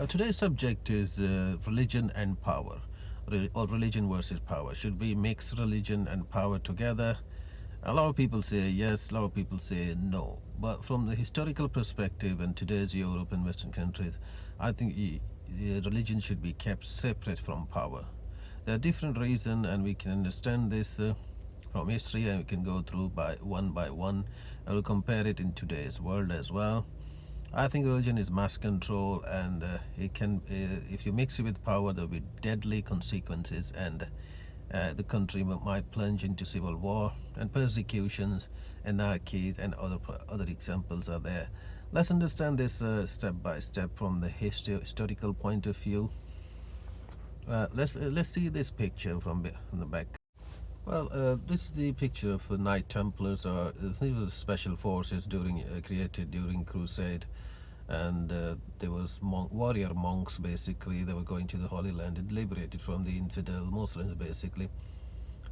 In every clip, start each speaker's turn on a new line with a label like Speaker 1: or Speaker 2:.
Speaker 1: Today's subject is religion and power, or religion versus power. Should we mix religion and power together? A lot of people say yes, a lot of people say no. But from the historical perspective and today's Europe and Western countries, I think religion should be kept separate from power. There are different reasons, and we can understand this from history, and we can go through by one. I will compare it in today's world as well. I think religion is mass control, and it can, if you mix it with power, there will be deadly consequences, and the country might plunge into civil war and persecutions, anarchy, and other examples are there. Let's understand this step by step from the historical point of view. Let's see this picture from the back. Well, this is the picture of the Knight Templars, or these were the special forces created during Crusade, and there was warrior monks. Basically, they were going to the Holy Land and liberated from the infidel Muslims, basically.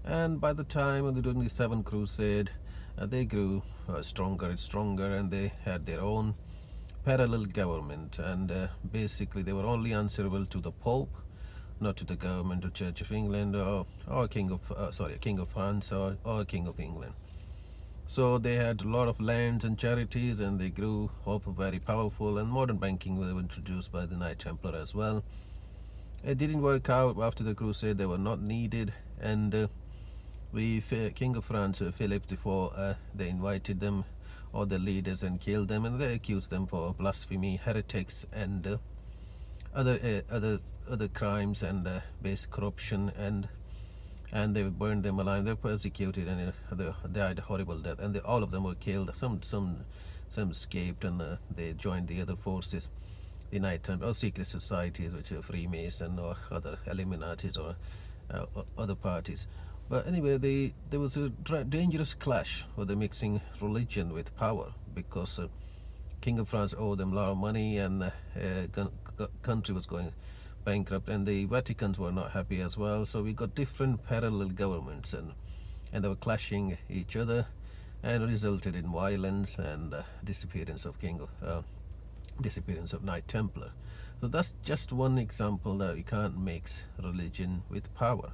Speaker 1: And by the time during the Seventh Crusade, they grew stronger and stronger, and they had their own parallel government, and basically they were only answerable to the Pope, not to the government or Church of England, or King of France, or King of England. So they had a lot of lands and charities, and they grew up very powerful, and modern banking was introduced by the Knight Templar as well. It didn't work out after the crusade. They were not needed, and the King of France, Philip IV, they invited them, all the leaders, and killed them, and they accused them for blasphemy, heretics, and other crimes, and base corruption, and they burned them alive. They were persecuted, and they died a horrible death, and all of them were killed. Some escaped, and they joined the other forces, the Knight Templar, or secret societies, which are Freemason or other Illuminatis, or other parties. But anyway, there was a dangerous clash with the mixing religion with power, because King of France owed them a lot of money, and the country was going bankrupt, and the Vaticans were not happy as well. So we got different parallel governments, and they were clashing each other, and resulted in violence and disappearance of Knight Templar. So that's just one example that you can't mix religion with power,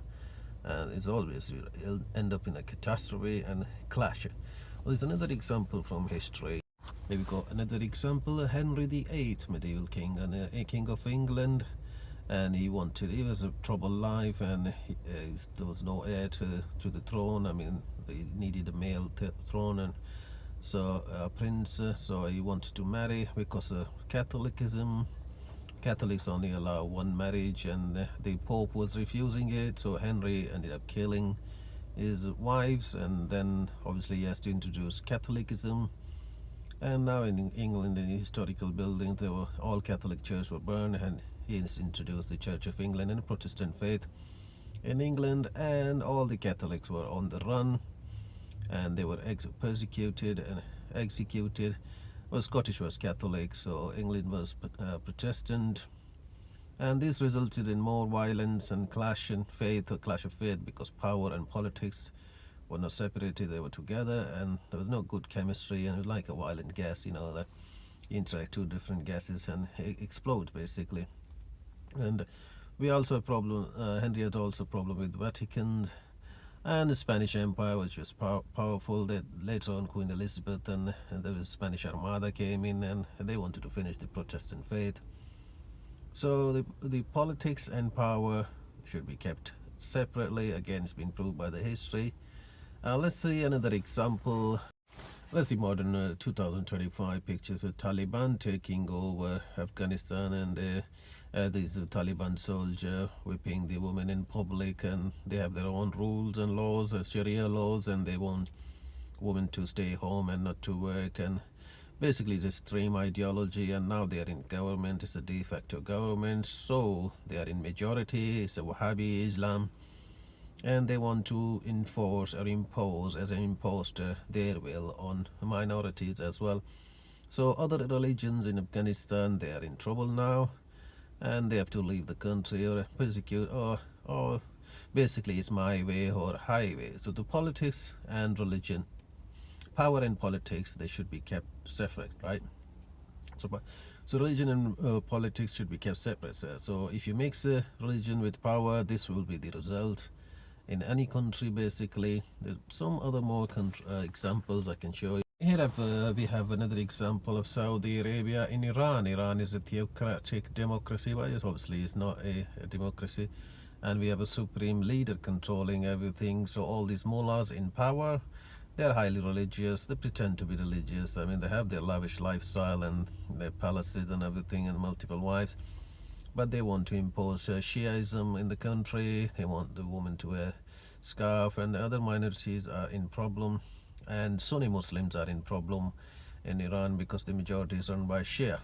Speaker 1: and it's always you'll end up in a catastrophe and clash. Well, there's another example from history. Maybe got another example: Henry VIII, medieval king, and a king of England, and he was a troubled life, and there was no heir to the throne. I mean, he needed a male throne, and so prince, so he wanted to marry, because of Catholicism. Catholics only allow one marriage, and the Pope was refusing it, so Henry ended up killing his wives, and then obviously he has to introduce Catholicism. And now in England, in the historical buildings, all Catholic churches were burned, and he introduced the Church of England and the Protestant faith in England, and all the Catholics were on the run, and they were persecuted and executed. Well, Scottish was Catholic, so England was Protestant, and this resulted in more violence and clash of faith, because power and politics were not separated; they were together, and there was no good chemistry, and it was like a violent gas, that interact two different gases and it explodes, basically. And we also have problem. Henry had also a problem with Vatican and the Spanish Empire, which was powerful. That later on, Queen Elizabeth and the Spanish Armada came in, and they wanted to finish the Protestant faith. So the politics and power should be kept separately. Again, it's been proved by the history. Let's see another example. Let's see modern 2025 pictures of Taliban taking over Afghanistan, and these Taliban soldier whipping the women in public, and they have their own rules and laws, Sharia laws, and they want women to stay home and not to work, and basically it's extreme ideology. And now they are in government. It's a de facto government, so they are in majority. It's a Wahhabi Islam, and they want to enforce or impose as an imposter their will on minorities as well. So other religions in Afghanistan, they are in trouble now, and they have to leave the country or persecute, or basically it's my way or highway. So the politics and religion, power and politics, they should be kept separate, right? So So religion and politics should be kept separate. So if you mix religion with power, this will be the result in any country. Basically, there's some other more examples I can show you. Here we have another example of Saudi Arabia in Iran. Iran is a theocratic democracy, but it obviously is not a democracy. And we have a supreme leader controlling everything. So all these mullahs in power, they're highly religious. They pretend to be religious. I mean, they have their lavish lifestyle and their palaces and everything and multiple wives. But they want to impose Shiaism in the country. They want the woman to wear scarf, and the other minorities are in problem. And Sunni Muslims are in problem in Iran because the majority is run by Shia.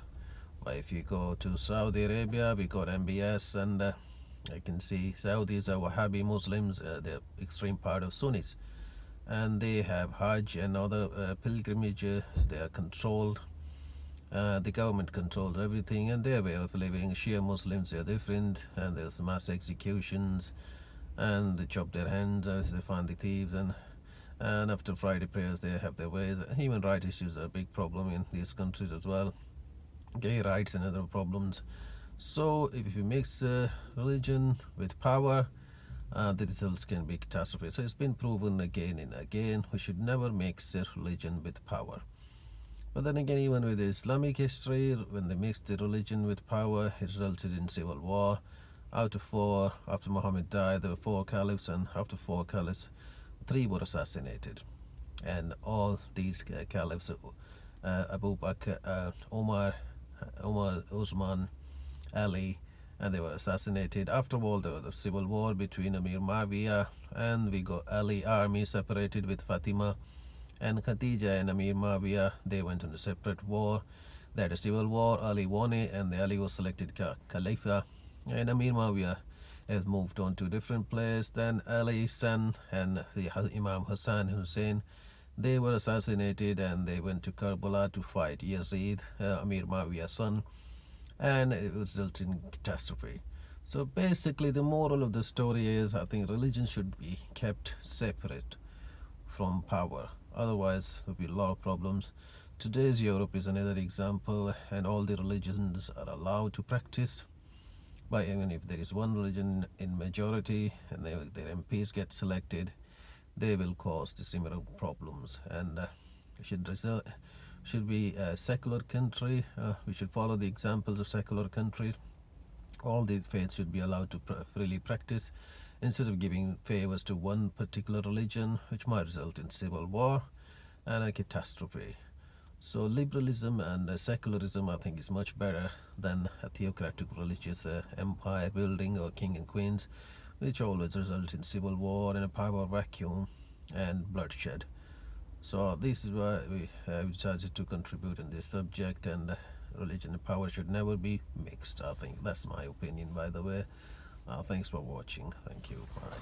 Speaker 1: But if you go to Saudi Arabia, we got MBS, and I can see Saudis are Wahhabi Muslims. They're extreme part of Sunnis, and they have Hajj and other pilgrimages. They are controlled. The government controls everything, and their way of living. Shia Muslims are different, and there's mass executions, and they chop their hands as they find the thieves, and after Friday prayers they have their ways. Human rights issues are a big problem in these countries as well. Gay rights and other problems. So if you mix religion with power, the results can be catastrophic. So it's been proven again and again, we should never mix religion with power. But then again, even with Islamic history, when they mixed the religion with power, it resulted in civil war. Out of four, after Muhammad died, there were 4 caliphs, and after 4 caliphs, 3 were assassinated. And all these caliphs, Abu Bakr, Umar, Usman, Ali, and they were assassinated. After all, there was a civil war between Amir Muawiyah, and we got Ali army separated with Fatima, and Khadija and Amir Muawiyah, they went on a separate war. They had a civil war. Ali won it, and Ali was selected Khalifa, and Amir Muawiyah has moved on to a different place. Then Ali's son and the Imam Hassan Hussein, they were assassinated, and they went to Karbala to fight Yazid, Amir Muawiyah's son, and it resulted in catastrophe. So basically, the moral of the story is, I think religion should be kept separate from power. Otherwise, there'll be a lot of problems. Today's Europe is another example, and all the religions are allowed to practice. But even if there is one religion in majority and their MPs get selected, they will cause the similar problems. And should be a secular country. We should follow the examples of secular countries. All the faiths should be allowed to freely practice, instead of giving favors to one particular religion, which might result in civil war and a catastrophe. So liberalism and secularism, I think, is much better than a theocratic religious empire building or king and queens, which always result in civil war and a power vacuum and bloodshed. So this is why we decided to contribute in this subject, and religion and power should never be mixed. I think that's my opinion, by the way. Thanks for watching. Thank you. Bye.